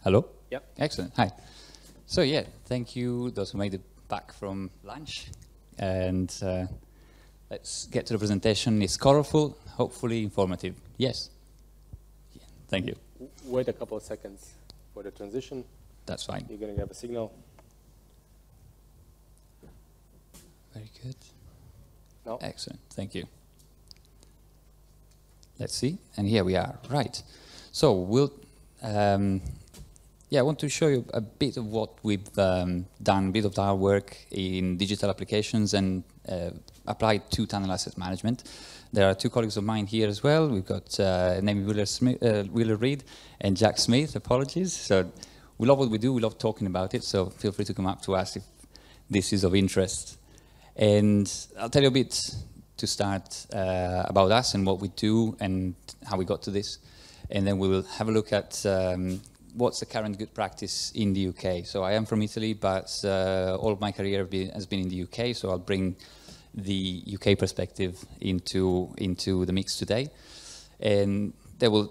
Hello? Yep. Excellent. Hi. So yeah, thank you, those who made it back from lunch. And let's get to the presentation. It's colorful, hopefully informative. Yes? Yeah, thank you. Wait a couple of seconds for the transition. That's fine. You're going to have a signal. Very good. No? Excellent. Thank you. Let's see. And here we are. Right. So we'll... yeah, I want to show you a bit of what we've done, a bit of our work in digital applications and applied to tunnel asset management. There are two colleagues of mine here as well. We've got Naomi Wheeler-Reid and Jack Smith, apologies. So we love what we do, we love talking about it, so feel free to come up to us if this is of interest. And I'll tell you a bit to start about us and what we do and how we got to this. And then we'll have a look at what's the current good practice in the UK. So I am from Italy, but all of my career has been in the UK, so I'll bring the UK perspective into the mix today. And then we'll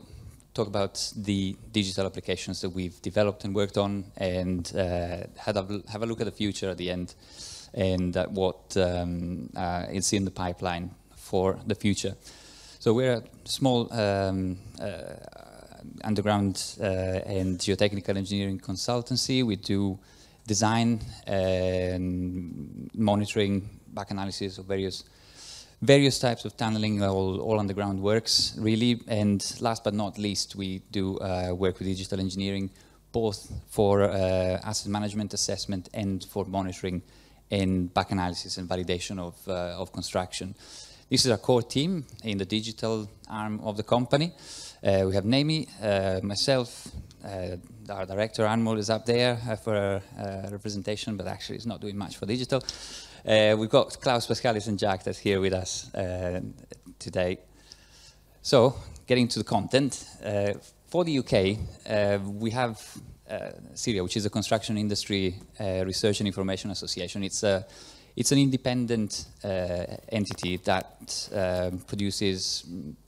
talk about the digital applications that we've developed and worked on, and have a look at the future at the end, and at what is in the pipeline for the future. So we're a small underground and geotechnical engineering consultancy. We do design and monitoring, back analysis of various types of tunneling, all underground works, really. And last but not least, we do work with digital engineering, both for asset management assessment and for monitoring and back analysis and validation of construction. This is our core team in the digital arm of the company. We have Naomi, myself, our director Anmol is up there for a representation, but actually is not doing much for digital. We've got Klaus Pascalis and Jack that's here with us today. So, getting to the content. For the UK, we have CIRIA, which is a Construction Industry Research and Information Association. It's an independent entity that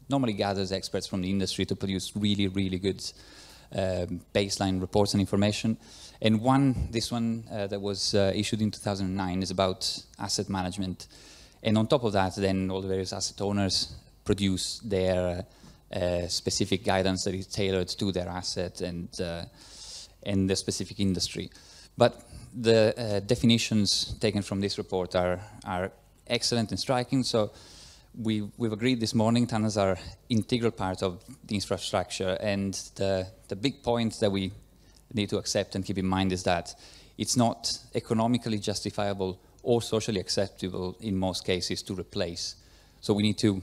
normally gathers experts from the industry to produce really, really good baseline reports and information. And this one that was issued in 2009 is about asset management. And on top of that, then all the various asset owners produce their specific guidance that is tailored to their asset and the specific industry. But the definitions taken from this report are excellent and striking. So we've agreed this morning tunnels are integral part of the infrastructure, and the big point that we need to accept and keep in mind is that it's not economically justifiable or socially acceptable in most cases to replace. So we need to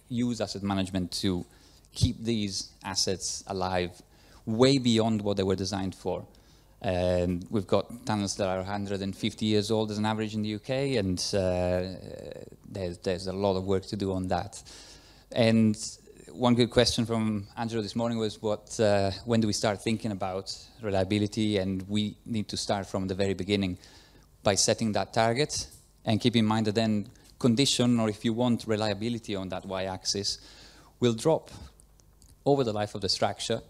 use asset management to keep these assets alive way beyond what they were designed for. And we've got tunnels that are 150 years old as an average in the UK, and there's a lot of work to do on that. And one good question from Angelo this morning was when do we start thinking about reliability? And we need to start from the very beginning by setting that target, and keep in mind that then condition, or if you want reliability on that y-axis, will drop over the life of the structure.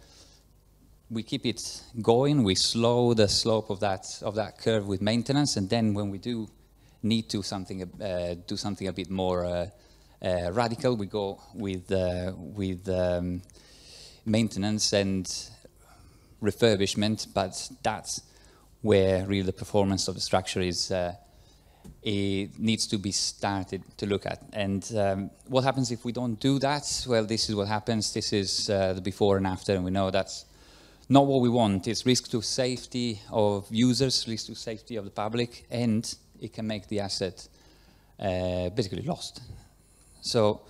We keep it going, we slow the slope of that curve with maintenance, and then when we do need to do something a bit more radical, we go with maintenance and refurbishment. But that's where really the performance of the structure is it needs to be started to look at. And what happens if we don't do that? Well, this is what happens. This is the before and after, and we know that's not what we want. It's risk to safety of users, risk to safety of the public, and it can make the asset basically lost. So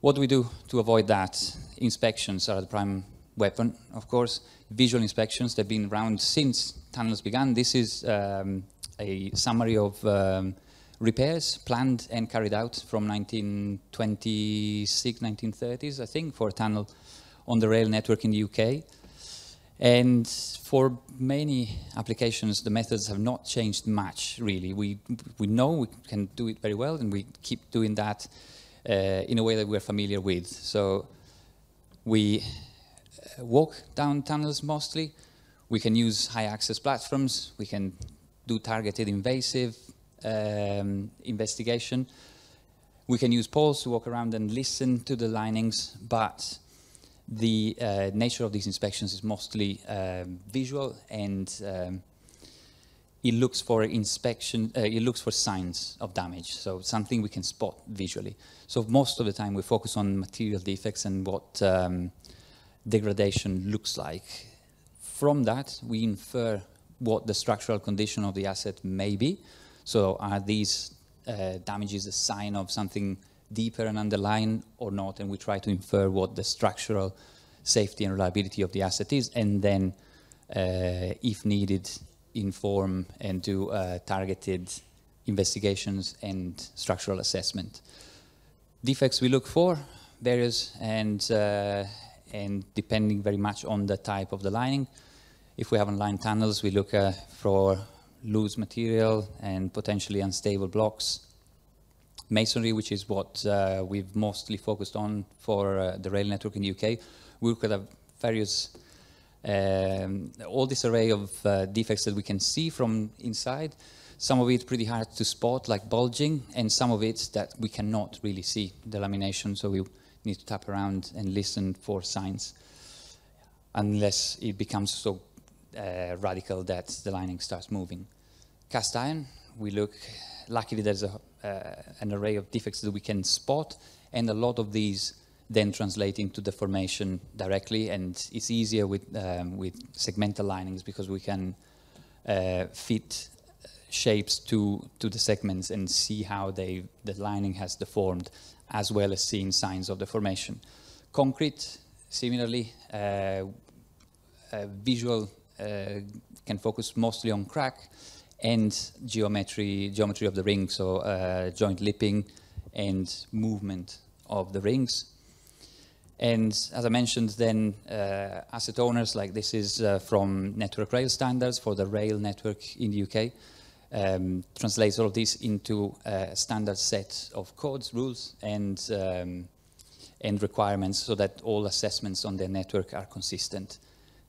what do we do to avoid that? Inspections are the prime weapon, of course. Visual inspections, they've been around since tunnels began. This is a summary of repairs planned and carried out from 1926, 1930s, I think, for a tunnel on the rail network in the UK. And for many applications, the methods have not changed much, really. We know we can do it very well, and we keep doing that in a way that we're familiar with. So we walk down tunnels mostly. We can use high access platforms. We can do targeted invasive investigation. We can use poles to walk around and listen to the linings, but the nature of these inspections is mostly visual, and it looks for inspection, it looks for signs of damage, so something we can spot visually. So most of the time we focus on material defects and what degradation looks like. From that, we infer what the structural condition of the asset may be. So are these damages a sign of something deeper and underlying or not? And we try to infer what the structural safety and reliability of the asset is, and then, if needed, inform and do targeted investigations and structural assessment. Defects we look for, various, and depending very much on the type of the lining. If we have unlined tunnels, we look for loose material and potentially unstable blocks. Masonry, which is what we've mostly focused on for the rail network in the UK, we could have various, all this array of defects that we can see from inside. Some of it pretty hard to spot, like bulging, and some of it that we cannot really see, the lamination, so we need to tap around and listen for signs, unless it becomes so radical that the lining starts moving. Cast iron, we look, luckily there's an array of defects that we can spot, and a lot of these then translate into the formation directly, and it's easier with segmental linings because we can fit shapes to the segments and see how the lining has deformed, as well as seeing signs of deformation. Concrete, similarly, visual can focus mostly on crack and geometry of the ring, so joint lipping and movement of the rings. And as I mentioned, then asset owners, like this is from Network Rail Standards for the rail network in the UK, translates all of this into a standard set of codes, rules, and requirements, so that all assessments on their network are consistent.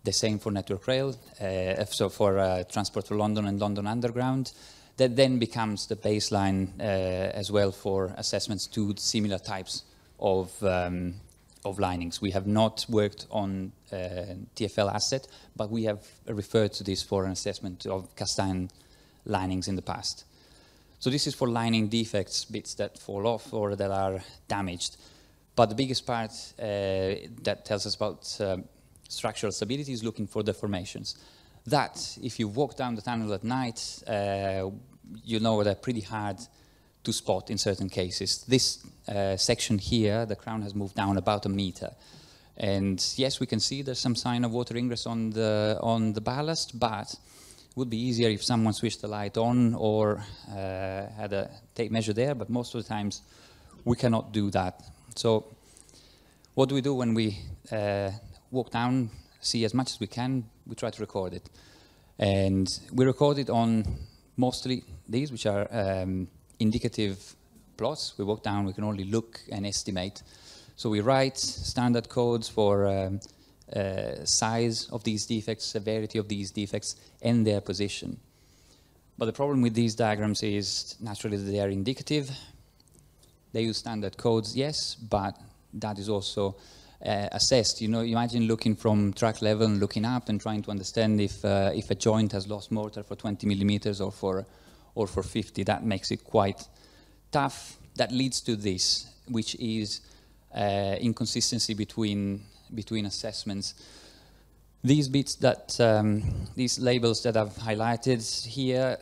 The same for Network Rail, so for Transport for London and London Underground. That then becomes the baseline as well for assessments to similar types of linings. We have not worked on TfL asset, but we have referred to this for an assessment of cast iron linings in the past. So this is for lining defects, bits that fall off or that are damaged. But the biggest part that tells us about structural stability is looking for deformations. That, if you walk down the tunnel at night, you know they're pretty hard to spot in certain cases. This section here, the crown has moved down about 1 meter. And yes, we can see there's some sign of water ingress on the ballast, but it would be easier if someone switched the light on or had a tape measure there, but most of the times we cannot do that. So what do we do when we walk down, see as much as we can, we try to record it. And we record it on mostly these, which are indicative plots. We walk down, we can only look and estimate. So we write standard codes for size of these defects, severity of these defects, and their position. But the problem with these diagrams is naturally that they are indicative. They use standard codes, yes, but that is also assessed. You know, imagine looking from track level and looking up and trying to understand if a joint has lost mortar for 20 millimeters or for 50. That makes it quite tough. That leads to this, which is inconsistency between assessments. These bits that, these labels that I've highlighted here,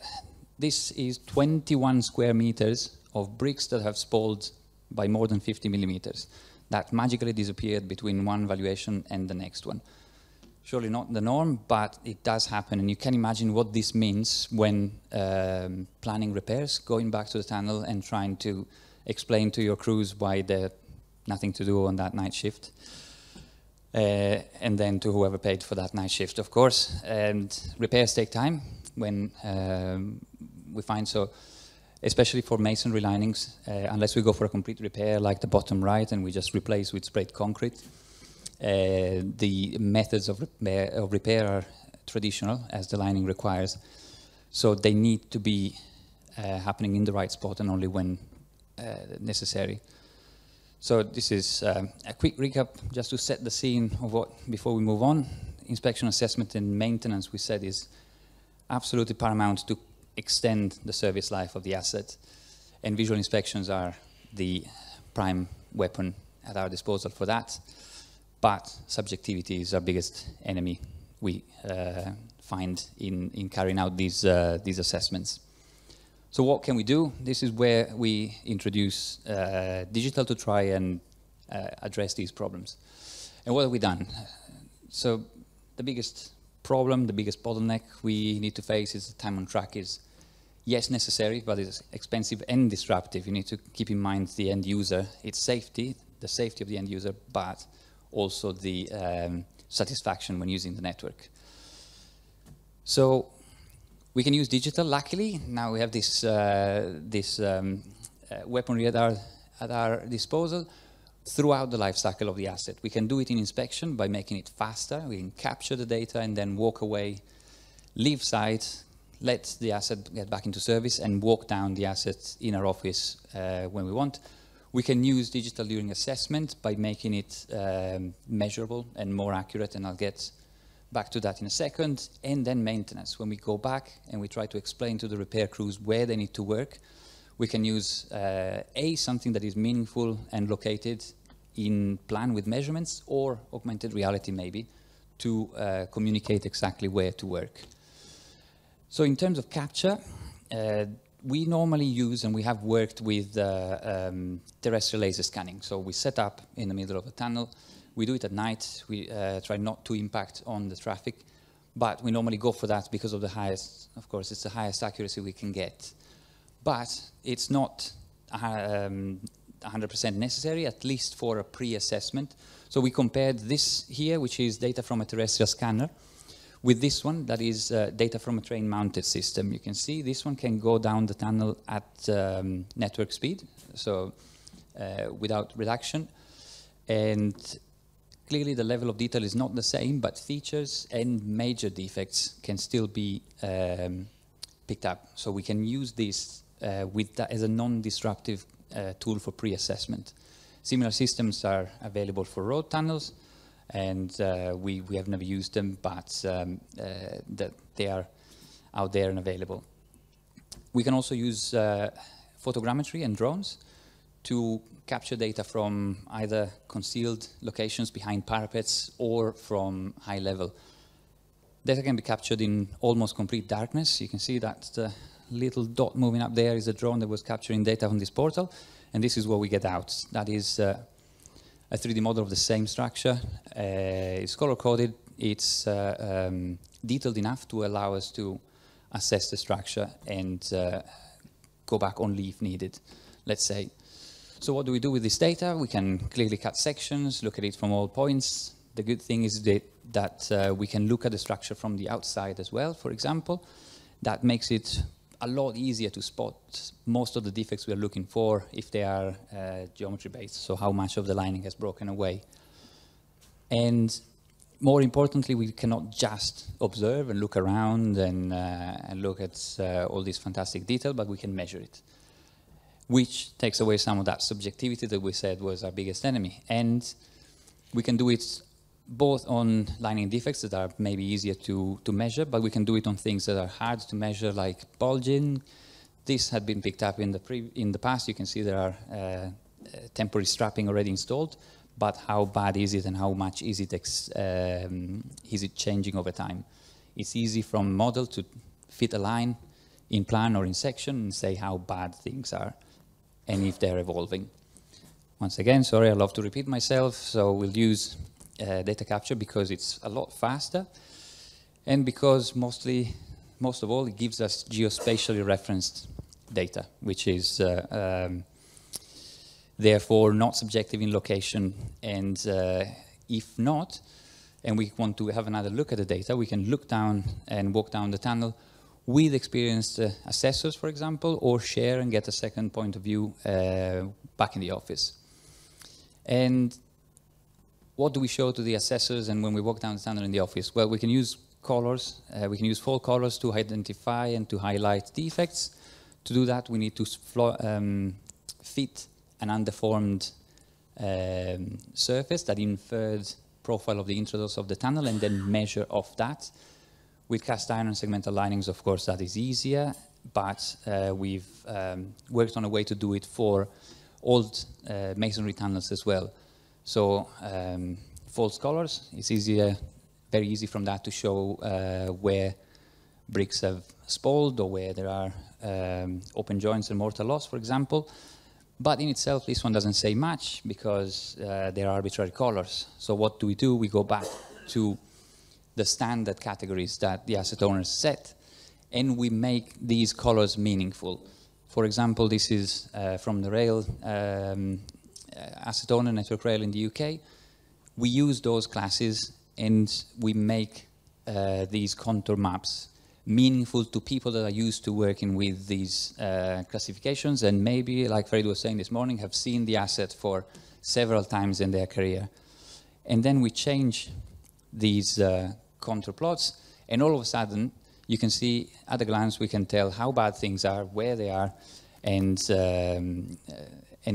this is 21 square meters of bricks that have spalled by more than 50 millimeters. That magically disappeared between one valuation and the next one. Surely not the norm, but it does happen, and you can imagine what this means when planning repairs, going back to the tunnel and trying to explain to your crews why there's nothing to do on that night shift. And then to whoever paid for that night shift, of course. And repairs take time when we find so, especially for masonry linings, unless we go for a complete repair like the bottom right and we just replace with sprayed concrete. the methods of repair are traditional, as the lining requires. So they need to be happening in the right spot and only when necessary. So this is a quick recap, just to set the scene of what, before we move on. Inspection, assessment, and maintenance, we said, is absolutely paramount to extend the service life of the asset. And visual inspections are the prime weapon at our disposal for that. But subjectivity is our biggest enemy we find in carrying out these assessments. So what can we do? This is where we introduce digital to try and address these problems. And what have we done? So the biggest problem, the biggest bottleneck we need to face is the time on track is, yes, necessary, but it's expensive and disruptive. You need to keep in mind the end user, its safety, the safety of the end user, but also the satisfaction when using the network. So we can use digital, luckily. Now we have this, weaponry at our disposal throughout the life cycle of the asset. We can do it in inspection by making it faster. We can capture the data and then walk away, leave site, let the asset get back into service, and walk down the asset in our office when we want. We can use digital during assessment by making it measurable and more accurate, and I'll get back to that in a second. And then maintenance. When we go back and we try to explain to the repair crews where they need to work, we can use something that is meaningful and located in plan with measurements, or augmented reality maybe, to communicate exactly where to work. So in terms of capture, we normally use, and we have worked with terrestrial laser scanning. So we set up in the middle of a tunnel. We do it at night. We try not to impact on the traffic, but we normally go for that because of the highest, of course, it's the highest accuracy we can get. But it's not 100% necessary, at least for a pre-assessment. So we compared this here, which is data from a terrestrial scanner, with this one, that is data from a train-mounted system. You can see this one can go down the tunnel at network speed, so without reduction. And clearly the level of detail is not the same, but features and major defects can still be picked up. So we can use this with that as a non-disruptive tool for pre-assessment. Similar systems are available for road tunnels, and we have never used them, but that they are out there and available. We can also use photogrammetry and drones to capture data from either concealed locations behind parapets or from high level. Data can be captured in almost complete darkness. You can see that the little dot moving up there is a drone that was capturing data from this portal, and this is what we get out. That is a 3D model of the same structure. It's color-coded. It's detailed enough to allow us to assess the structure and go back only if needed, let's say. So what do we do with this data? We can clearly cut sections, look at it from all points. The good thing is that we can look at the structure from the outside as well, for example. That makes it a lot easier to spot most of the defects we are looking for if they are geometry-based, so how much of the lining has broken away. And more importantly, we cannot just observe and look around and look at all this fantastic detail, but we can measure it, which takes away some of that subjectivity that we said was our biggest enemy. And we can do it both on lining defects that are maybe easier to measure, but we can do it on things that are hard to measure, like bulging. This had been picked up in the past. You can see there are temporary strapping already installed, but how bad is it and how much is it changing over time? It's easy from model to fit a line in plan or in section and say how bad things are and if they're evolving. Once again, sorry, I love to repeat myself, so we'll use data capture because it's a lot faster, and because most of all, it gives us geospatially referenced data, which is therefore not subjective in location. And if not, and we want to have another look at the data, we can look down and walk down the tunnel with experienced assessors, for example, or share and get a second point of view back in the office. And what do we show to the assessors and when we walk down the tunnel in the office? Well, we can use colors. We can use full colors to identify and to highlight defects. To do that, we need to fit an undeformed surface, that inferred profile of the introduce of the tunnel, and then measure off that. With cast iron segmental linings, of course, that is easier, but we've worked on a way to do it for old masonry tunnels as well. So false colors, it's easier, very easy from that to show where bricks have spalled or where there are open joints and mortar loss, for example. But in itself, this one doesn't say much because there are arbitrary colors. So what do? We go back to the standard categories that the asset owners set, and we make these colors meaningful. For example, this is from the rail asset owner network rail in the UK. We use those classes and we make these contour maps meaningful to people that are used to working with these classifications, and maybe, like Farid was saying this morning, have seen the asset for several times in their career. And then we change these contour plots, and all of a sudden you can see at a glance, we can tell how bad things are, where they are, and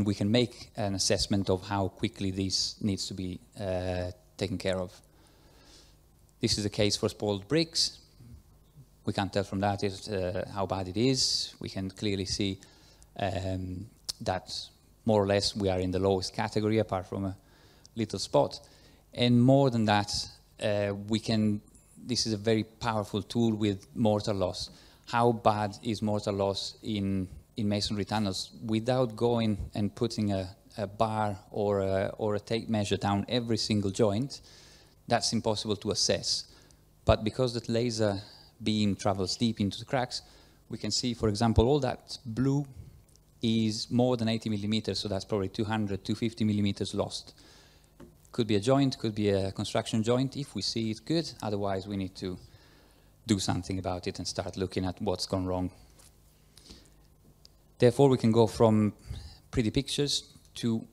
we can make an assessment of how quickly this needs to be taken care of. This is the case for spalled bricks. We can't tell from that how bad it is. We can clearly see that more or less we are in the lowest category, apart from a little spot. And more than that, this is a very powerful tool with mortar loss. How bad is mortar loss in masonry tunnels? Without going and putting a bar or a tape measure down every single joint, that's impossible to assess. But because that laser beam travels deep into the cracks, we can see, for example, all that blue is more than 80 millimeters, so that's probably 200, 250 millimeters lost. Could be a joint, could be a construction joint. If we see it, good. Otherwise, we need to do something about it and start looking at what's gone wrong. Therefore, we can go from pretty pictures to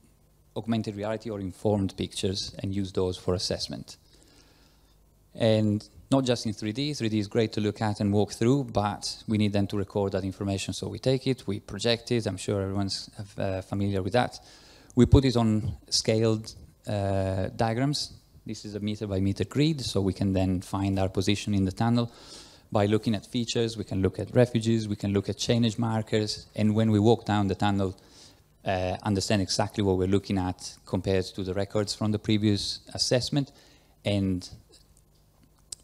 augmented reality or informed pictures and use those for assessment. And not just in 3D. 3D is great to look at and walk through, but we need then to record that information. So we take it, we project it. I'm sure everyone's familiar with that. We put it on scaled diagrams. This is a meter by meter grid, so we can then find our position in the tunnel by looking at features. We can look at refuges, we can look at chainage markers, and when we walk down the tunnel, understand exactly what we're looking at compared to the records from the previous assessment and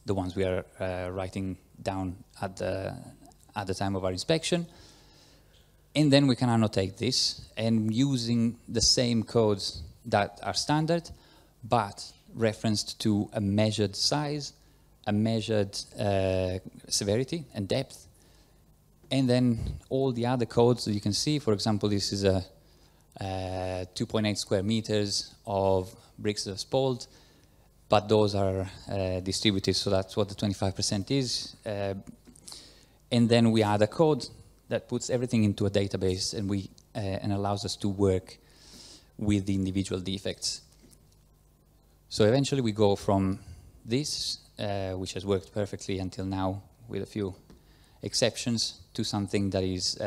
the ones we are writing down at the time of our inspection. And then we can annotate this, and using the same codes that are standard, but referenced to a measured size, a measured severity and depth, and then all the other codes that you can see. For example, this is a 2.8 square meters of bricks that are spalled, but those are distributed, so that's what the 25% is. And then we add a code that puts everything into a database and allows us to work with the individual defects. So eventually we go from this, which has worked perfectly until now with a few exceptions, to something that is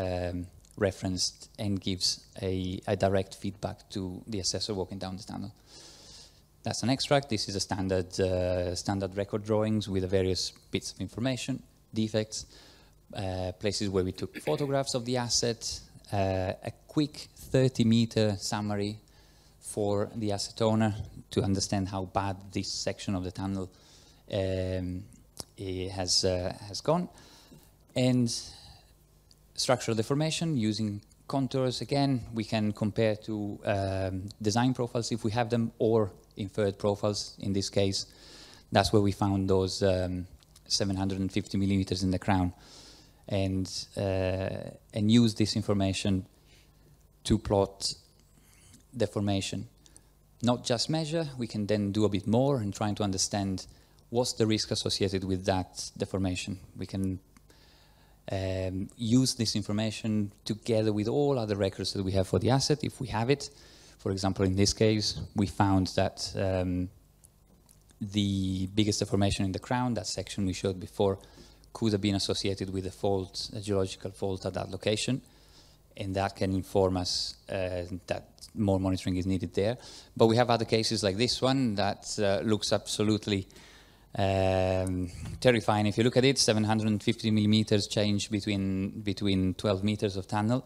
referenced and gives a direct feedback to the assessor walking down the tunnel. That's an extract. This is a standard record drawings with the various bits of information, defects, places where we took photographs of the asset, a quick 30-meter summary for the asset owner to understand how bad this section of the tunnel has gone, and structural deformation using contours. Again, we can compare to design profiles if we have them, or inferred profiles. In this case, that's where we found those 750 millimeters in the crown, and use this information to plot deformation. Not just measure, we can then do a bit more and trying to understand what's the risk associated with that deformation. We can use this information together with all other records that we have for the asset, if we have it. For example, in this case, we found that the biggest deformation in the crown, that section we showed before, could have been associated with a fault, a geological fault at that location, and that can inform us that more monitoring is needed there. But we have other cases like this one that looks absolutely terrifying. If you look at it, 750 millimeters change between 12 meters of tunnel.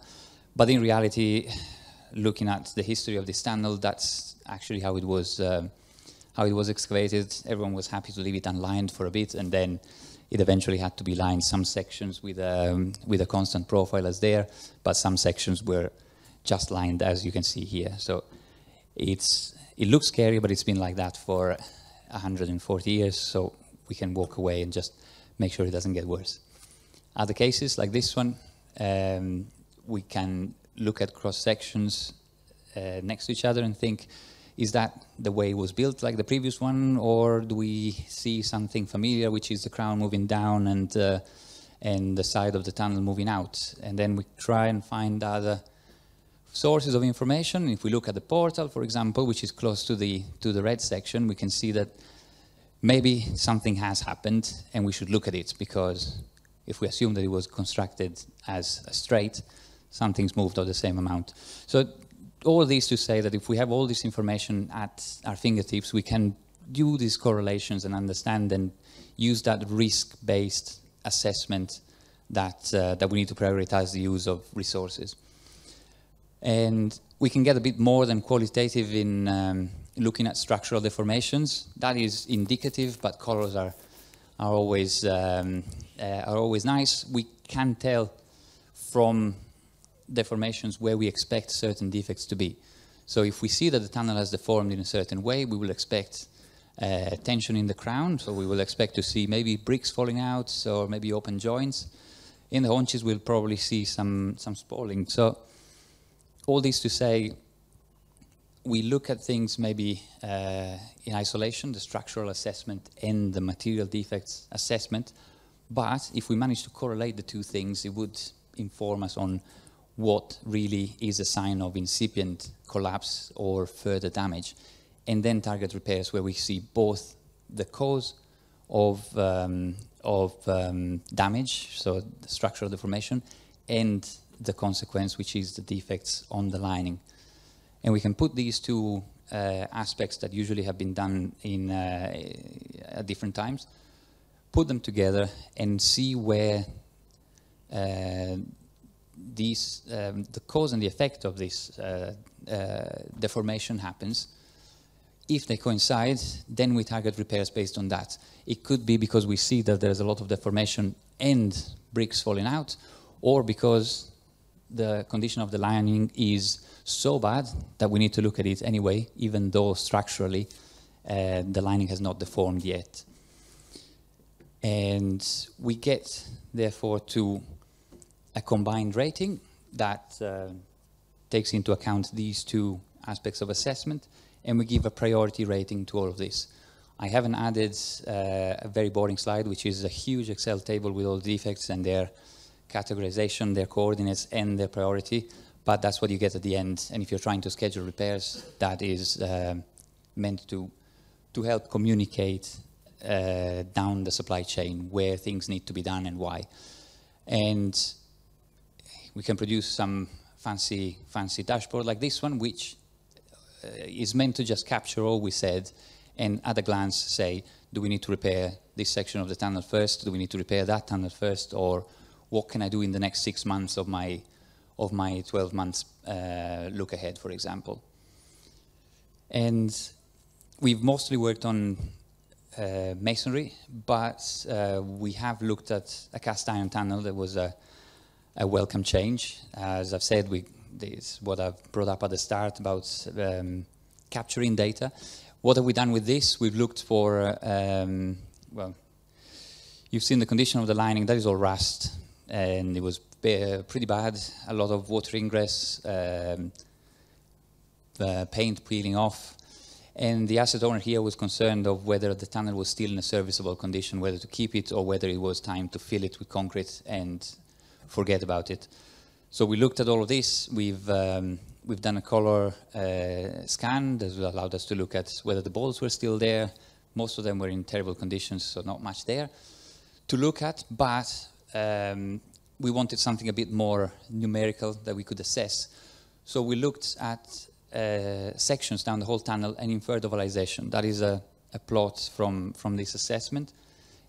But in reality, looking at the history of this tunnel, that's actually how it was excavated. Everyone was happy to leave it unlined for a bit, and then it eventually had to be lined. Some sections with a constant profile as there, but some sections were just lined, as you can see here. So it looks scary, but it's been like that for 140 years, so we can walk away and just make sure it doesn't get worse. Other cases like this one, we can look at cross sections next to each other and think, is that the way it was built like the previous one, or do we see something familiar, which is the crown moving down and the side of the tunnel moving out? And then we try and find other sources of information. If we look at the portal, for example, which is close to the red section, we can see that maybe something has happened and we should look at it, because if we assume that it was constructed as a straight, something's moved of the same amount. So all this to say that if we have all this information at our fingertips, we can do these correlations and understand and use that risk-based assessment that we need to prioritize the use of resources. And we can get a bit more than qualitative in looking at structural deformations. That is indicative, but colors are always nice. We can tell from deformations where we expect certain defects to be. So if we see that the tunnel has deformed in a certain way, we will expect tension in the crown, so we will expect to see maybe bricks falling out or maybe open joints. In the haunches, we'll probably see some spalling. So all this to say, we look at things maybe in isolation, the structural assessment and the material defects assessment, but if we manage to correlate the two things, it would inform us on what really is a sign of incipient collapse or further damage, and then target repairs where we see both the cause of damage, so the structural deformation, and the consequence, which is the defects on the lining. And we can put these two aspects that usually have been done in at different times, put them together and see where the cause and the effect of this deformation happens. If they coincide, then we target repairs based on that. It could be because we see that there's a lot of deformation and bricks falling out, or because the condition of the lining is so bad that we need to look at it anyway, even though structurally the lining has not deformed yet. And we get, therefore, to a combined rating that takes into account these two aspects of assessment, and we give a priority rating to all of this. I haven't added a very boring slide, which is a huge Excel table with all the defects and their categorization, their coordinates, and their priority, but that's what you get at the end. And if you're trying to schedule repairs, that is meant to help communicate down the supply chain where things need to be done and why. And we can produce some fancy dashboard like this one, which is meant to just capture all we said and at a glance say, do we need to repair this section of the tunnel first? Do we need to repair that tunnel first? Or what can I do in the next 6 months of my 12 months look ahead, for example? And we've mostly worked on masonry, but we have looked at a cast iron tunnel. That was a welcome change. As I've said, this is what I've brought up at the start about capturing data. What have we done with this? We've looked for, well, you've seen the condition of the lining. That is all rust, and it was pretty bad. A lot of water ingress, paint peeling off. And the asset owner here was concerned of whether the tunnel was still in a serviceable condition, whether to keep it or whether it was time to fill it with concrete and forget about it. So we looked at all of this. We've we've done a color scan that allowed us to look at whether the balls were still there. Most of them were in terrible conditions, so not much there to look at, but we wanted something a bit more numerical that we could assess. So we looked at sections down the whole tunnel and inferred ovalization. That is a plot from this assessment.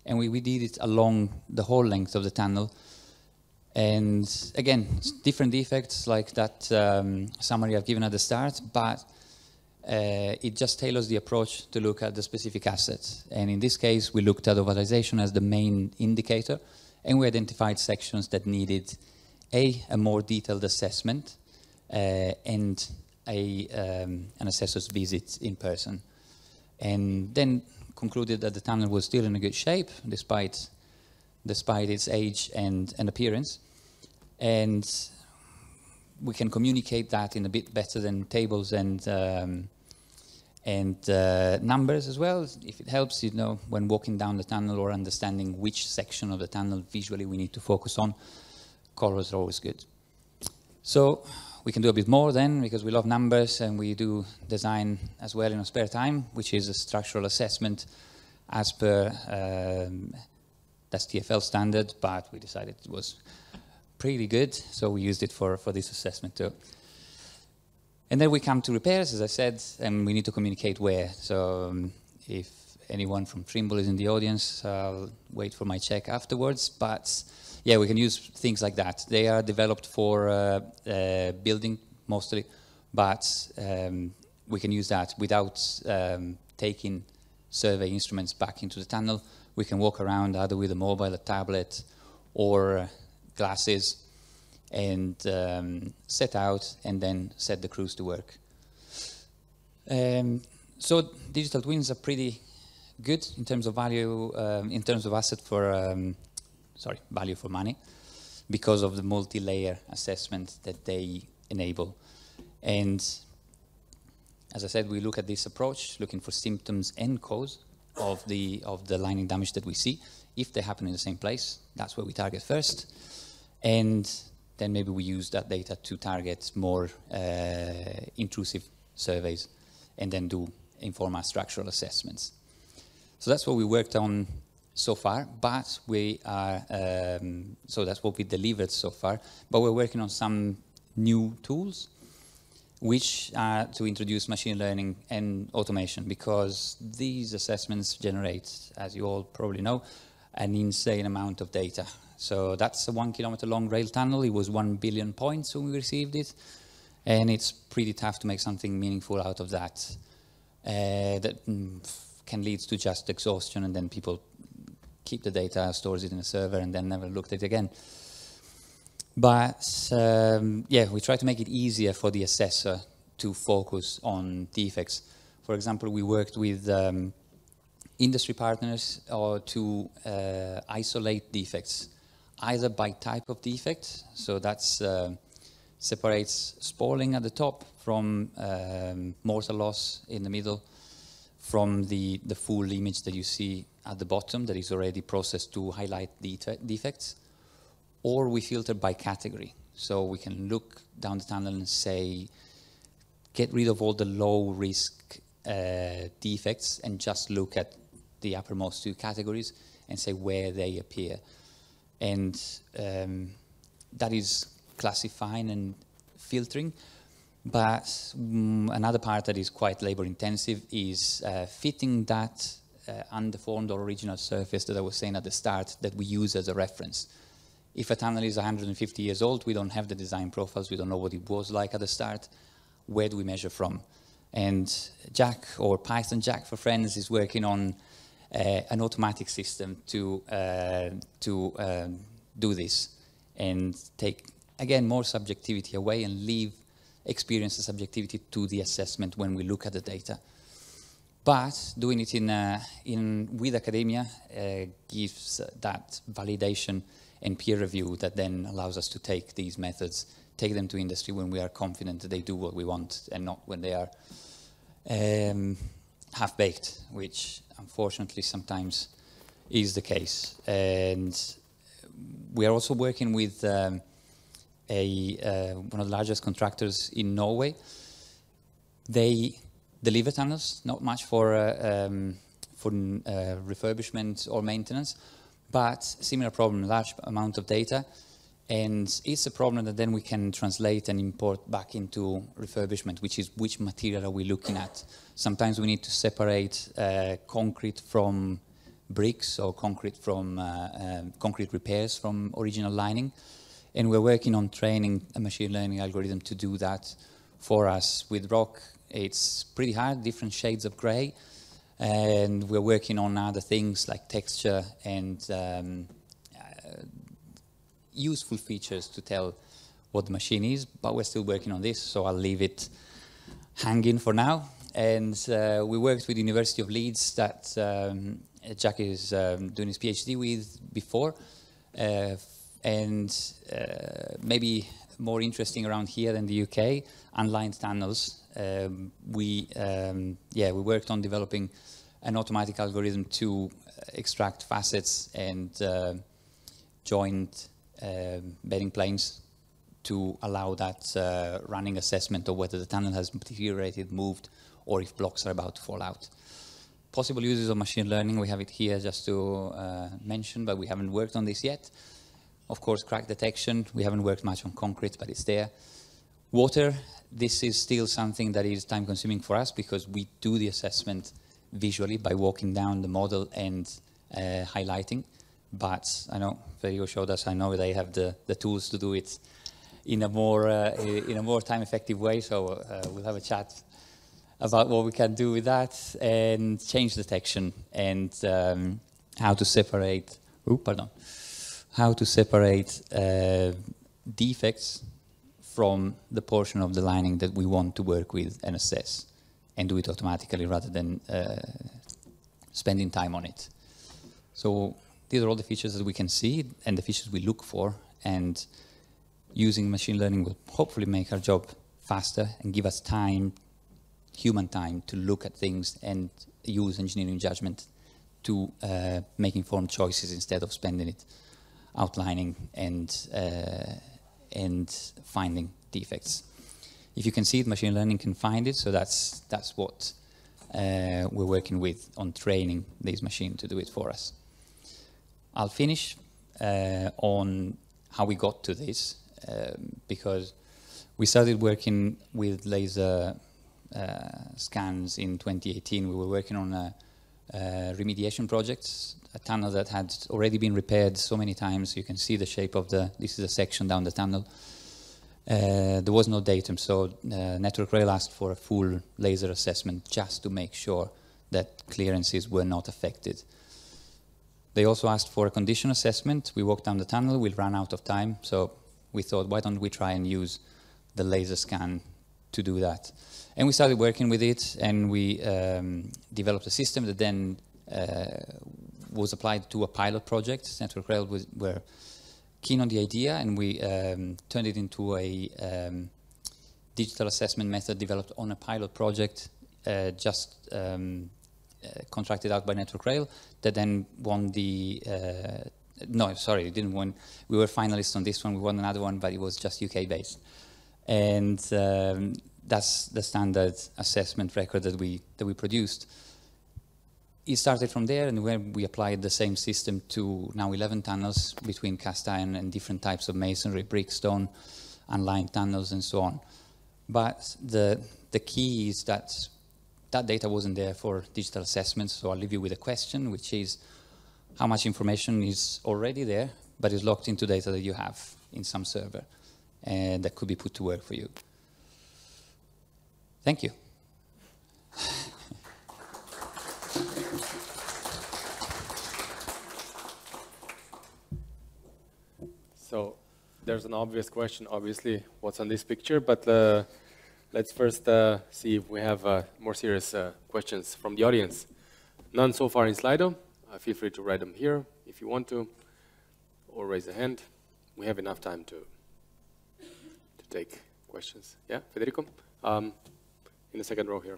And we did it along the whole length of the tunnel. And again, different defects like that summary I've given at the start, but it just tailors the approach to look at the specific assets. And in this case, we looked at ovalization as the main indicator, and we identified sections that needed a more detailed assessment and an assessor's visit in person. And then concluded that the tunnel was still in a good shape, despite its age and appearance. And we can communicate that in a bit better than tables and numbers as well. If it helps, you know, when walking down the tunnel or understanding which section of the tunnel visually we need to focus on, colors are always good. So we can do a bit more then, because we love numbers and we do design as well in our spare time, which is a structural assessment as per that's TfL standard, but we decided it was pretty good, so we used it for this assessment too. And then we come to repairs, as I said, and we need to communicate where. So if anyone from Trimble is in the audience, I'll wait for my check afterwards. But yeah, we can use things like that. They are developed for building mostly, but we can use that without taking survey instruments back into the tunnel. We can walk around either with a mobile, a tablet, or glasses, and set out and then set the crews to work. So digital twins are pretty good in terms of value, in terms of asset for, value for money, because of the multi-layer assessment that they enable. And as I said, we look at this approach, looking for symptoms and cause of the lining damage that we see. If they happen in the same place, that's where we target first. And then maybe we use that data to target more intrusive surveys and then do inform our structural assessments. So that's what we worked on so far, but we are, so that's what we delivered so far, but we're working on some new tools which are to introduce machine learning and automation, because these assessments generate, as you all probably know, an insane amount of data. So that's a 1 kilometer long rail tunnel. It was 1 billion points when we received it. And it's pretty tough to make something meaningful out of that. That can lead to just exhaustion, and then people keep the data, stores it in a server, and then never looked at it again. But yeah, we try to make it easier for the assessor to focus on defects. For example, we worked with industry partners to isolate defects, either by type of defect, so that's separates spalling at the top from mortar loss in the middle, from the full image that you see at the bottom that is already processed to highlight defects, or we filter by category. So we can look down the tunnel and say, get rid of all the low risk defects and just look at the uppermost two categories and say where they appear. And that is classifying and filtering. But another part that is quite labor intensive is fitting that undeformed or original surface that I was saying at the start that we use as a reference. If a tunnel is 150 years old, we don't have the design profiles, we don't know what it was like at the start. Where do we measure from? And Jack, or Python Jack for friends, is working on an automatic system to do this and take, again, more subjectivity away and leave experience and subjectivity to the assessment when we look at the data. But doing it with academia gives that validation and peer review that then allows us to take these methods, take them to industry when we are confident that they do what we want and not when they are half-baked, which unfortunately sometimes is the case. And we are also working with one of the largest contractors in Norway. They deliver tunnels, not much for refurbishment or maintenance, but similar problem, large amount of data. And it's a problem that then we can translate and import back into refurbishment, which is which material are we looking at. Sometimes we need to separate concrete from bricks or concrete from concrete repairs from original lining. And we're working on training a machine learning algorithm to do that for us. With rock, it's pretty hard, different shades of gray. And we're working on other things like texture and useful features to tell what the machine is, but we're still working on this, so I'll leave it hanging for now. And we worked with the University of Leeds that Jack is doing his PhD with before, and maybe more interesting around here than the UK, unlined tunnels. We worked on developing an automatic algorithm to extract facets and joint bedding planes to allow that running assessment of whether the tunnel has deteriorated, moved, or if blocks are about to fall out. Possible uses of machine learning, we have it here just to mention, but we haven't worked on this yet. Of course, crack detection, we haven't worked much on concrete, but it's there. Water, this is still something that is time consuming for us because we do the assessment visually by walking down the model and highlighting. But I know Federico showed us, I know they have the tools to do it in a more time-effective way, so we'll have a chat about what we can do with that, and change detection, and how to separate defects from the portion of the lining that we want to work with and assess, and do it automatically rather than spending time on it. So these are all the features that we can see and the features we look for, and using machine learning will hopefully make our job faster and give us time, human time, to look at things and use engineering judgment to make informed choices instead of spending it outlining and finding defects. If you can see it, machine learning can find it, so that's what we're working with on training these machines to do it for us. I'll finish on how we got to this, because we started working with laser scans in 2018. We were working on a remediation project, a tunnel that had already been repaired so many times. You can see the shape of this is a section down the tunnel. There was no datum, so Network Rail asked for a full laser assessment just to make sure that clearances were not affected. They also asked for a condition assessment. We walked down the tunnel, we ran out of time, so we thought, why don't we try and use the laser scan to do that? And we started working with it, and we developed a system that then was applied to a pilot project. Network Rail were keen on the idea, and we turned it into a digital assessment method developed on a pilot project, contracted out by Network Rail, that then won the... no, sorry, it didn't win. We were finalists on this one. We won another one, but it was just UK-based. And that's the standard assessment record that we produced. It started from there, and when we applied the same system to now 11 tunnels between cast iron and different types of masonry, brick, stone, unlined tunnels, and so on. But the key is that data wasn't there for digital assessments, so I'll leave you with a question, which is how much information is already there, but is locked into data that you have in some server, and that could be put to work for you. Thank you. So there's an obvious question, obviously, what's on this picture, but let's first see if we have more serious questions from the audience. None so far in Slido. Feel free to write them here if you want to, or raise a hand. We have enough time to take questions. Yeah, Federico? In the second row here.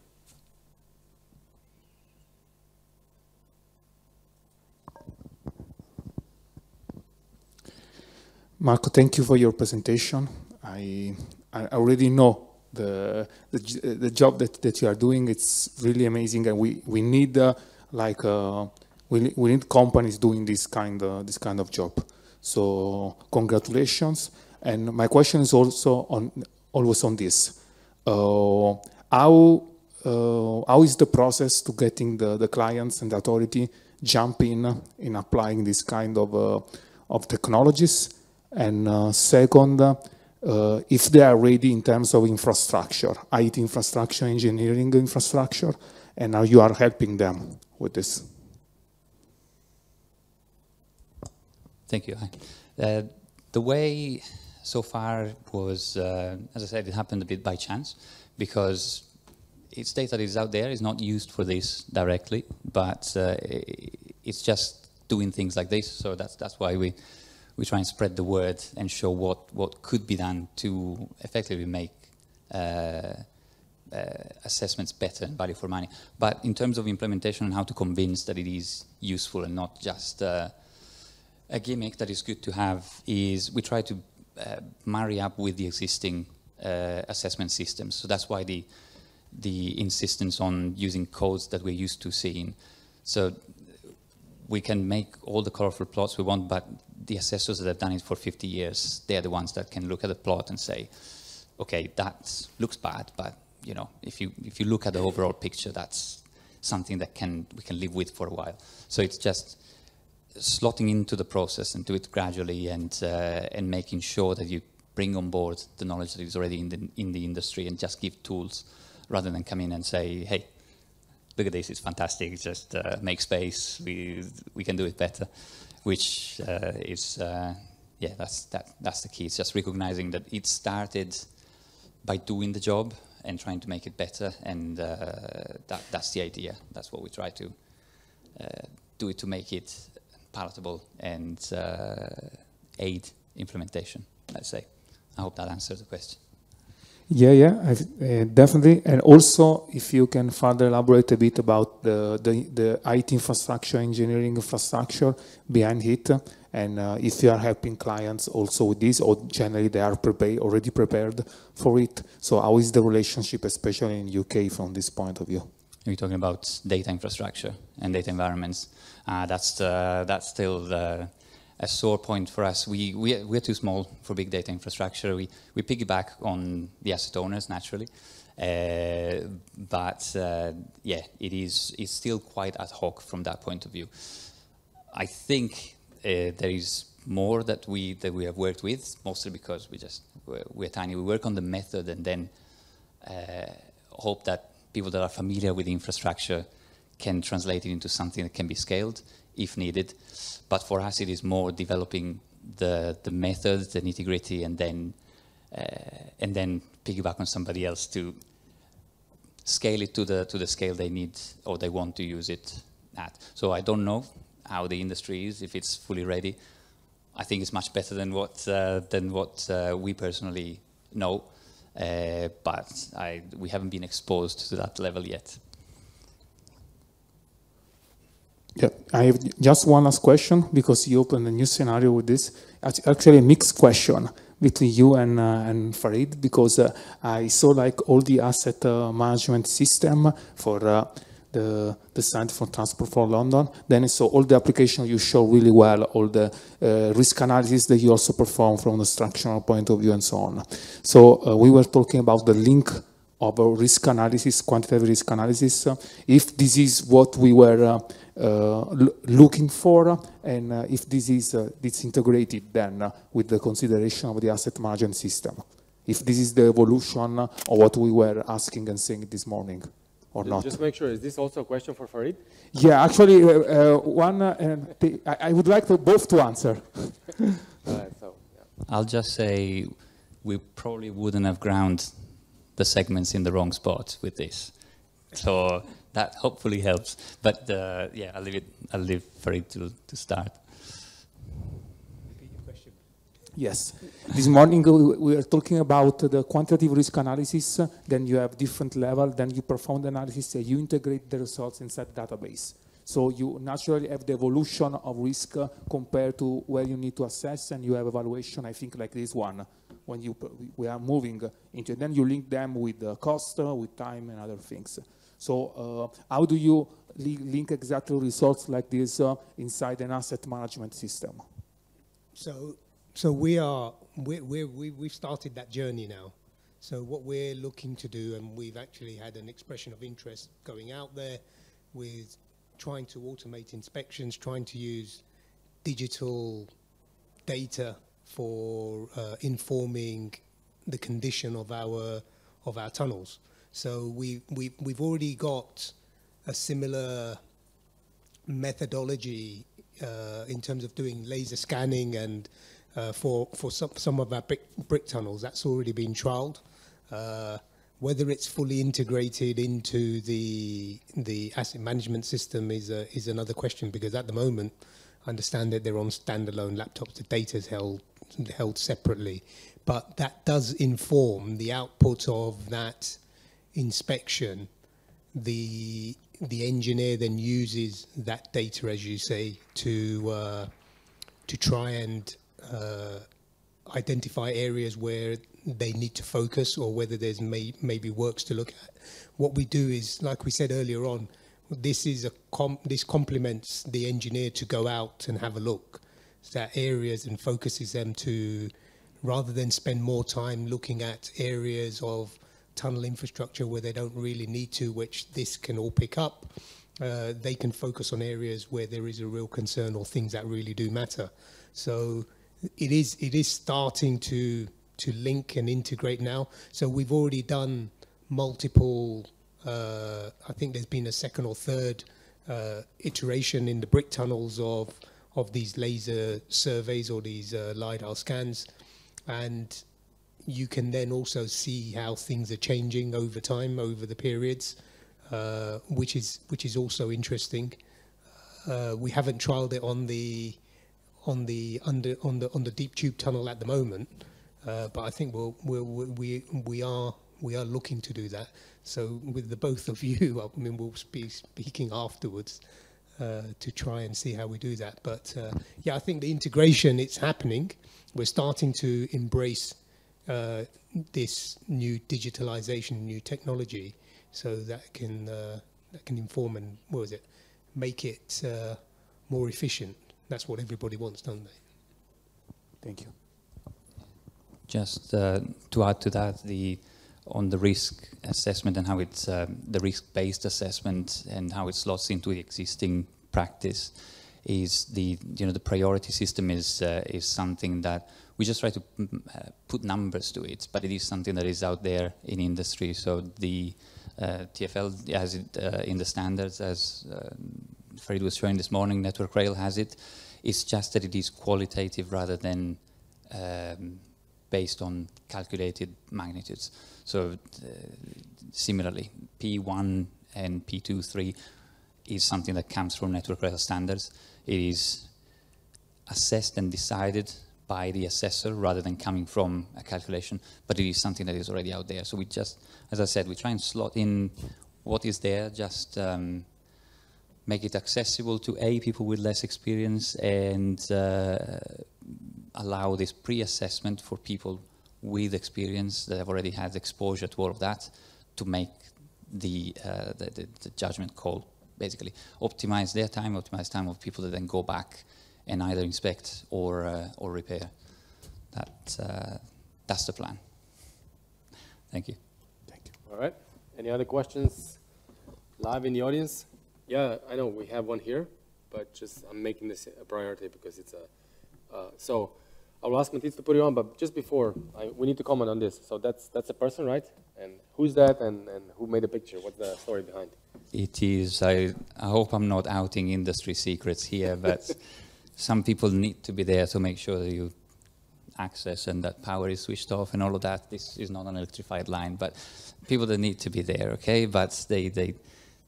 Marco, thank you for your presentation. I already know the job that you are doing. It's really amazing, and we need we need companies doing this kind of job. So congratulations. And my question is also always on this. How is the process to getting the clients and the authority jump in applying this kind of technologies? And second, if they are ready in terms of infrastructure, IT infrastructure, engineering infrastructure, and how you are helping them with this? Thank you. The way so far was, as I said, it happened a bit by chance, because it's data that is out there, is not used for this directly, but it's just doing things like this. So that's why we try and spread the word and show what could be done to effectively make assessments better and value for money. But in terms of implementation and how to convince that it is useful and not just a gimmick that is good to have, is we try to marry up with the existing assessment systems. So that's why the insistence on using codes that we're used to seeing. So we can make all the colorful plots we want, but the assessors that have done it for 50 years, they're the ones that can look at the plot and say, okay, that looks bad, but you know, if you look at the overall picture, that's something that we can live with for a while. So it's just slotting into the process and do it gradually, and making sure that you bring on board the knowledge that is already in the industry, and just give tools rather than come in and say, hey, look at this, it's fantastic, just make space, we can do it better, which is, yeah, that's the key. It's just recognizing that it started by doing the job and trying to make it better, and that's the idea. That's what we try to do, it to make it palatable and aid implementation, let's say. I hope that answers the question. Yeah, definitely. And also, if you can further elaborate a bit about the IT infrastructure, engineering infrastructure behind it, and if you are helping clients also with this, or generally they are already prepared for it. So how is the relationship, especially in UK, from this point of view? You're talking about data infrastructure and data environments. That's still a sore point for us. We're too small for big data infrastructure. We piggyback on the asset owners naturally, but yeah, it's still quite ad hoc from that point of view. I think there is more that we have worked with, mostly because we're tiny. We work on the method and then hope that people that are familiar with the infrastructure can translate it into something that can be scaled if needed. But for us, it is more developing the method, the nitty-gritty, and then piggyback on somebody else to scale it to the scale they need or they want to use it at. So I don't know how the industry is, if it's fully ready. I think it's much better than what we personally know, but we haven't been exposed to that level yet. Yeah, I have just one last question, because you opened a new scenario with this. It's actually a mixed question between you and Farid, because I saw like all the asset management system for the Centre for Transport for London. Then I saw all the applications you show really well, all the risk analysis that you also perform from the structural point of view and so on. So we were talking about the link of risk analysis, quantitative risk analysis, if this is what we were looking for, and if this is it's integrated then with the consideration of the asset management system, if this is the evolution of what we were asking and saying this morning, or not. Just make sure, is this also a question for Farid? Yeah, actually, I would like both to answer. So, yeah. I'll just say we probably wouldn't have ground the segments in the wrong spot with this. So that hopefully helps. But yeah, I'll leave for it to start. Yes. This morning we were talking about the quantitative risk analysis. Then you have different level. Then you perform the analysis. You integrate the results inside the database. So you naturally have the evolution of risk compared to where you need to assess, and you have evaluation, I think, like this one, when we are moving into, then you link them with the cost, with time and other things. So how do you link exactly results like this inside an asset management system? So we've started that journey now. So what we're looking to do, and we've actually had an expression of interest going out there with trying to automate inspections, trying to use digital data for informing the condition of our tunnels. So we've already got a similar methodology in terms of doing laser scanning, and for some of our brick tunnels that's already been trialed. Whether it's fully integrated into the asset management system is another question, because at the moment I understand that they're on standalone laptops. The data is held separately, but that does inform the output of that inspection. The engineer then uses that data, as you say, to try and identify areas where they need to focus, or whether there's maybe works to look at. What we do is, like we said earlier on, this complements the engineer to go out and have a look at areas and focuses them to, rather than spend more time looking at areas of tunnel infrastructure where they don't really need to, which this can all pick up, they can focus on areas where there is a real concern or things that really do matter. So it is starting to link and integrate now. So we've already done multiple, I think there's been a second or third iteration in the brick tunnels of these laser surveys or these LiDAR scans, and you can then also see how things are changing over time, over the periods, which is also interesting. We haven't trialed it on the deep tube tunnel at the moment, but I think we are looking to do that. So with the both of you, I mean, we'll be speaking afterwards to try and see how we do that. But yeah, I think the integration, it's happening. We're starting to embrace this new digitalization, new technology, so that can inform and make it more efficient. That's what everybody wants, don't they? Thank you. Just to add to that, on the risk assessment and how it's the risk-based assessment and how it slots into the existing practice, is the priority system is something that we just try to put numbers to it, but it is something that is out there in industry. So the TfL has it in the standards, as Farid was showing this morning. Network Rail has it. It's just that it is qualitative rather than based on calculated magnitudes. So similarly, P1 and P2, 3 is something that comes from Network Rail standards. It is assessed and decided by the assessor rather than coming from a calculation, but it is something that is already out there. So we just, as I said, we try and slot in what is there, just make it accessible to people with less experience, and allow this pre-assessment for people with experience that have already had exposure to all of that to make the judgment call, basically. Optimize their time, optimize time of people that then go back and either inspect or repair. That's the plan. Thank you. Thank you. All right. Any other questions live in the audience? Yeah, I know we have one here, but just I'm making this a priority because it's so I'll ask Matthias to put it on, but just before, we need to comment on this. So that's a person, right? And who's that, and who made the picture? What's the story behind? It is, I hope I'm not outing industry secrets here, but some people need to be there to make sure that you access and that power is switched off and all of that. This is not an electrified line, but people that need to be there, okay? But they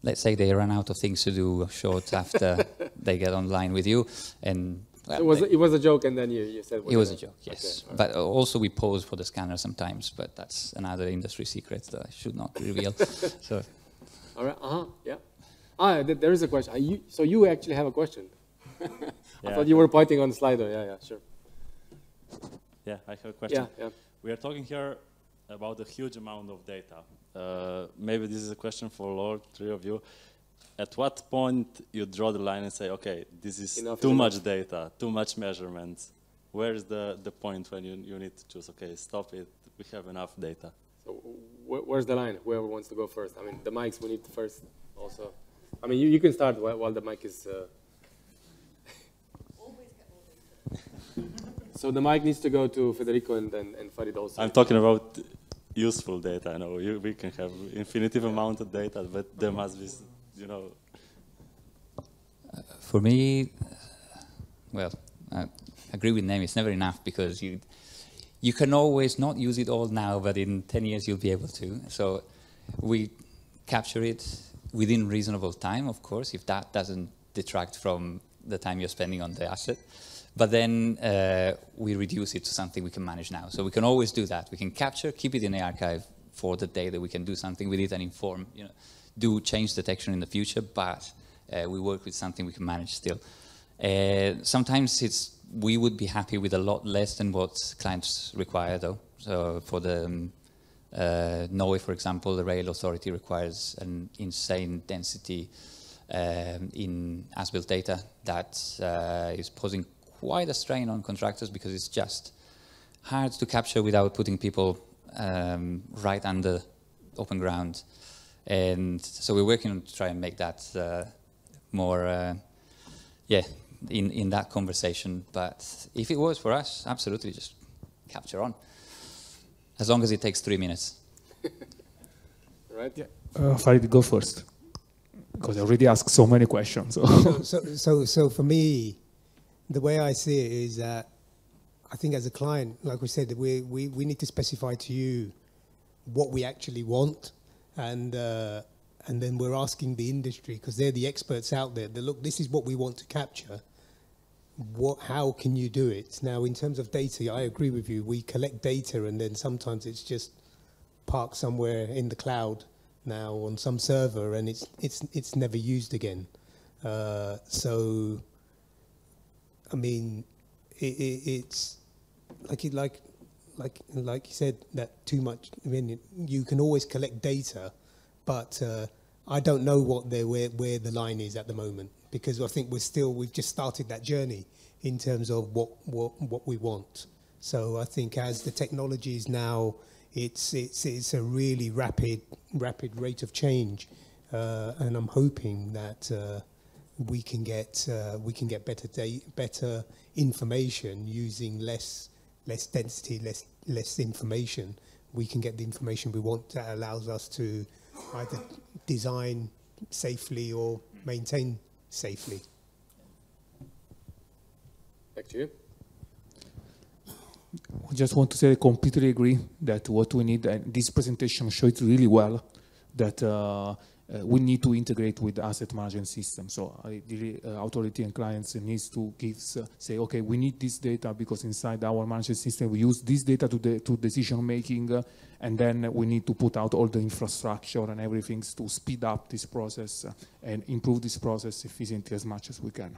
let's say they run out of things to do short after they get online with you, and well, it was a joke, and then you said it was a joke, yes. Okay, right. But also we pose for the scanner sometimes, but that's another industry secret that I should not reveal. So, all right, yeah. There is a question. So you actually have a question? I thought you were pointing on the slide. Yeah, sure. Yeah, I have a question. Yeah. we are talking here about a huge amount of data. Maybe this is a question for all three of you. At what point you draw the line and say, okay, this is too much data, too much measurements? Where is the point when you need to choose, okay, stop it, we have enough data? So where's the line? Whoever wants to go first. I mean, the mics we need first also. I mean, you can start while the mic is... So the mic needs to go to Federico and Farid also. I'm talking about useful data. I know we can have infinitive amount of data, but there must be, you know. For me, well, I agree with Nemi. It's never enough because you can always not use it all now, but in 10 years you'll be able to. So we capture it within reasonable time, of course, if that doesn't detract from the time you're spending on the asset. But then we reduce it to something we can manage now. So we can always do that. We can capture, keep it in the archive for the day that we can do something with it and inform, you know, do change detection in the future, but we work with something we can manage still. Sometimes we would be happy with a lot less than what clients require though. So for the Norway, for example, the rail authority requires an insane density in as-built data that is posing quite a strain on contractors because it's just hard to capture without putting people right under open ground. And so we're working on to try and make that more, in that conversation. But if it works for us, absolutely, just capture on. As long as it takes 3 minutes. Right? Yeah. Farid, go first. Because I already asked so many questions. So for me, the way I see it is that I think as a client, like we said, we need to specify to you what we actually want, and then we're asking the industry, because they're the experts out there, that look, this is what we want to capture. How can you do it? Now, in terms of data, I agree with you. We collect data, and then sometimes it's just parked somewhere in the cloud now on some server, and it's never used again. So, I mean, it's like you said, that too much. I mean, you can always collect data, but I don't know where the line is at the moment, because I think we've just started that journey in terms of what we want. So I think as the technology is now, it's a really rapid rate of change, and I'm hoping that we can get better information using less density, less information. We can get the information we want that allows us to either design safely or maintain safely. Back to you. I just want to say I completely agree that what we need, and this presentation showed really well, that we need to integrate with asset management system. So the authority and clients needs to say, okay, we need this data because inside our management system we use this data to decision making, and then we need to put out all the infrastructure and everything to speed up this process and improve this process efficiently as much as we can.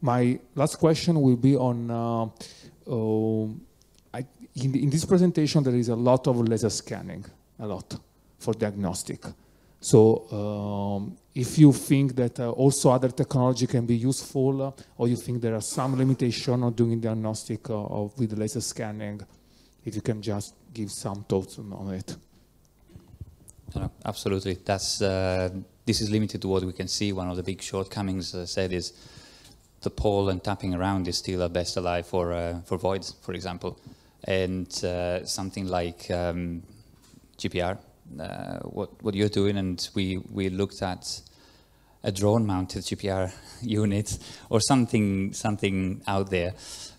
My last question will be on, in this presentation there is a lot of laser scanning, a lot, for diagnostic. So if you think that also other technology can be useful, or you think there are some limitations on doing diagnostic with laser scanning, if you can just give some thoughts on it. No, absolutely. This is limited to what we can see. One of the big shortcomings, as I said, is the pole and tapping around is still a best alive for voids, for example. And something like GPR, what you're doing, and we looked at a drone-mounted GPR unit or something out there.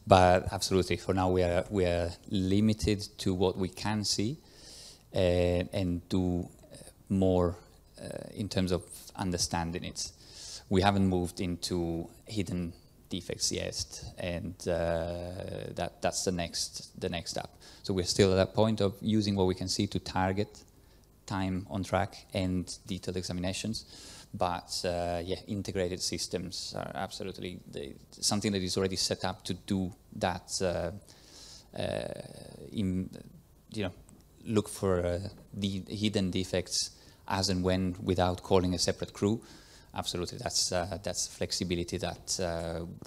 But absolutely, for now we are limited to what we can see and do more in terms of understanding it. We haven't moved into hidden defects yet, and that's the next step. So we're still at that point of using what we can see to target time on track and detailed examinations. But yeah, integrated systems are absolutely something that is already set up to do that look for the hidden defects as and when without calling a separate crew. Absolutely, that's flexibility that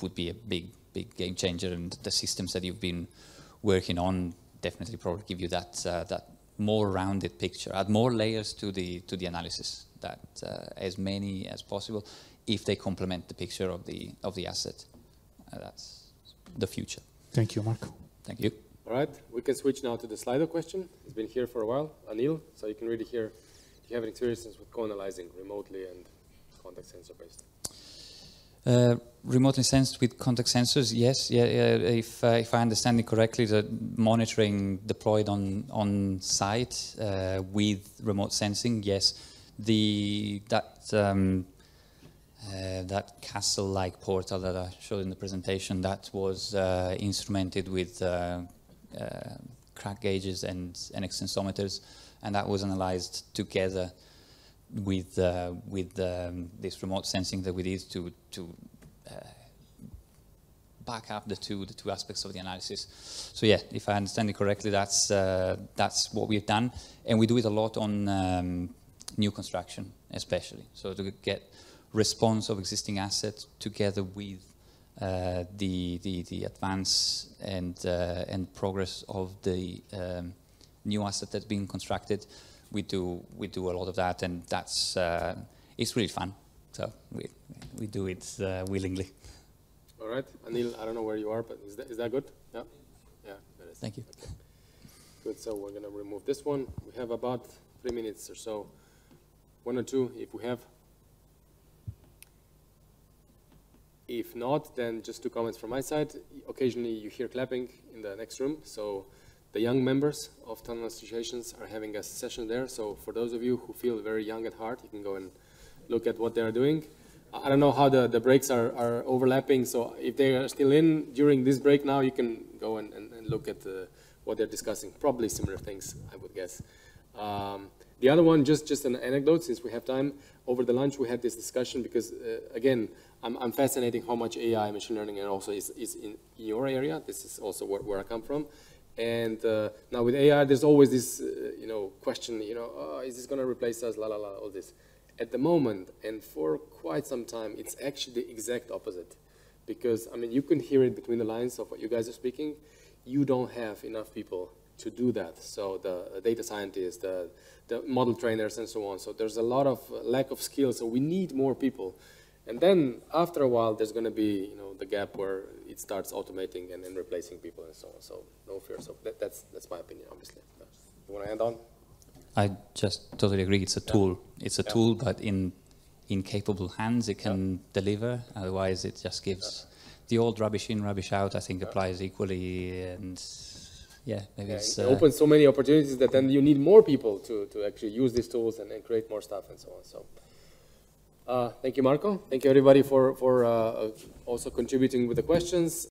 would be a big game changer, and the systems that you've been working on definitely probably give you that more rounded picture, add more layers to the analysis, that as many as possible, if they complement the picture of the asset. That's the future. Thank you, Marco. Thank you. All right, we can switch now to the Slido question. It's been here for a while, Anil, so you can really hear, do you have any experiences with co-analyzing remotely and contact sensor based? Remotely sensed with contact sensors, yes. Yeah, if I understand it correctly, the monitoring deployed on site with remote sensing, yes. That castle-like portal that I showed in the presentation, that was instrumented with crack gauges and extensometers, and that was analyzed together with this remote sensing that we did to back up the two aspects of the analysis. So yeah, if I understand it correctly, that's what we've done, and we do it a lot on new construction, especially. So to get response of existing assets together with the advance and progress of the new asset that's being constructed. We do a lot of that, and that's it's really fun. So we do it willingly. All right, Anil, I don't know where you are, but is that good? Yeah, yeah, that is. Thank you. Okay. Good. So we're gonna remove this one. We have about 3 minutes or so, 1 or 2 if we have. If not, then just 2 comments from my side. Occasionally you hear clapping in the next room. So the young members of tunnel associations are having a session there. So for those of you who feel very young at heart, you can go and look at what they're doing. I don't know how the breaks are overlapping. So if they are still in during this break now, you can go and look at what they're discussing. Probably similar things, I would guess. The other one, just an anecdote, since we have time. Over the lunch, we had this discussion because, again, I'm fascinated how much AI, machine learning, and also is in your area. This is also where I come from. And now with AI, there's always this, question, oh, is this going to replace us, la, la, la, all this. At the moment, and for quite some time, it's actually the exact opposite. Because, I mean, you can hear it between the lines of what you guys are speaking. You don't have enough people to do that. So the data scientists, the model trainers, and so on. So there's a lot of lack of skills. So we need more people. And then after a while, there's going to be, the gap where it starts automating and replacing people and so on. So no fear. So that's my opinion, obviously. You want to end on? I just totally agree. It's a tool. It's a tool, but in capable hands, it can deliver. Otherwise, it just gives the old rubbish in, rubbish out. I think applies equally, and maybe it's it opens so many opportunities that then you need more people to actually use these tools and create more stuff and so on. So. Thank you, Marco. Thank you, everybody, for also contributing with the questions.